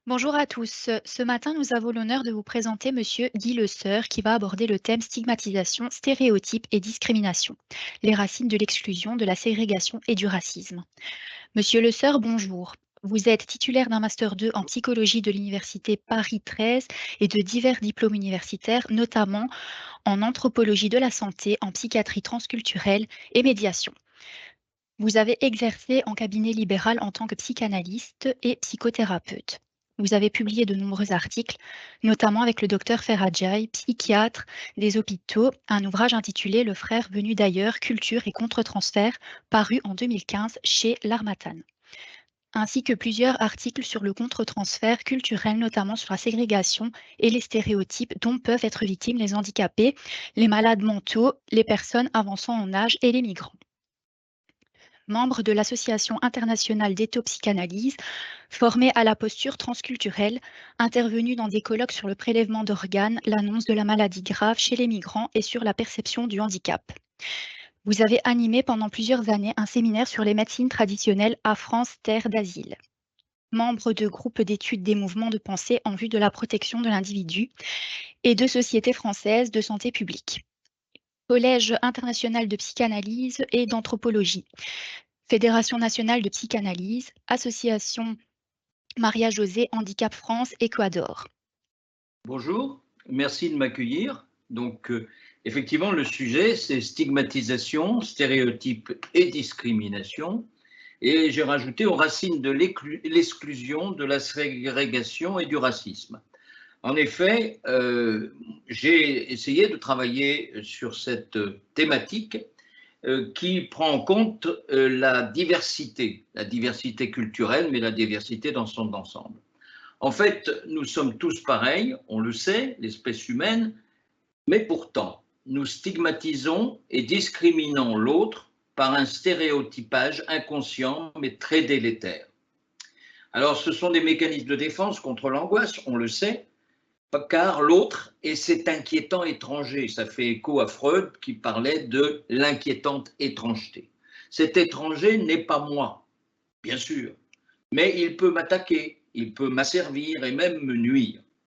Bonjour à tous. Ce matin, nous avons l'honneur de vous présenter Monsieur Guy Le Seur qui va aborder le thème stigmatisation, stéréotypes et discrimination, les racines de l'exclusion, de la ségrégation et du racisme. Monsieur Le Seur, bonjour. Vous êtes titulaire d'un master 2 en psychologie de l'université Paris 13 et de divers diplômes universitaires, notamment en anthropologie de la santé, en psychiatrie transculturelle et médiation. Vous avez exercé en cabinet libéral en tant que psychanalyste et psychothérapeute. Vous avez publié de nombreux articles, notamment avec le docteur Ferrajai, psychiatre des hôpitaux, un ouvrage intitulé Le frère venu d'ailleurs, culture et contre-transfert, paru en 2015 chez l'Harmattan, ainsi que plusieurs articles sur le contre-transfert culturel, notamment sur la ségrégation et les stéréotypes dont peuvent être victimes les handicapés, les malades mentaux, les personnes avançant en âge et les migrants. Membre de l'Association internationale d'éthopsychanalyse, formé à la posture transculturelle, intervenu dans des colloques sur le prélèvement d'organes, l'annonce de la maladie grave chez les migrants et sur la perception du handicap. Vous avez animé pendant plusieurs années un séminaire sur les médecines traditionnelles à France Terre d'Asile. Membre de groupes d'études des mouvements de pensée en vue de la protection de l'individu et de Société française de santé publique. Collège international de psychanalyse et d'anthropologie. Fédération nationale de psychanalyse, Association Maria-Josée Handicap France, Équateur. Bonjour, merci de m'accueillir. Effectivement, le sujet, c'est stigmatisation, stéréotypes et discrimination. Et j'ai rajouté aux racines de l'exclusion, de la ségrégation et du racisme. En effet, j'ai essayé de travailler sur cette thématique qui prend en compte la diversité culturelle, mais la diversité dans son ensemble. En fait, nous sommes tous pareils, on le sait, l'espèce humaine, mais pourtant, nous stigmatisons et discriminons l'autre par un stéréotypage inconscient, mais très délétère. Alors, ce sont des mécanismes de défense contre l'angoisse, on le sait, car l'autre est cet inquiétant étranger. Ça fait écho à Freud qui parlait de l'inquiétante étrangeté. Cet étranger n'est pas moi, bien sûr, mais il peut m'attaquer, il peut m'asservir et même me nuire.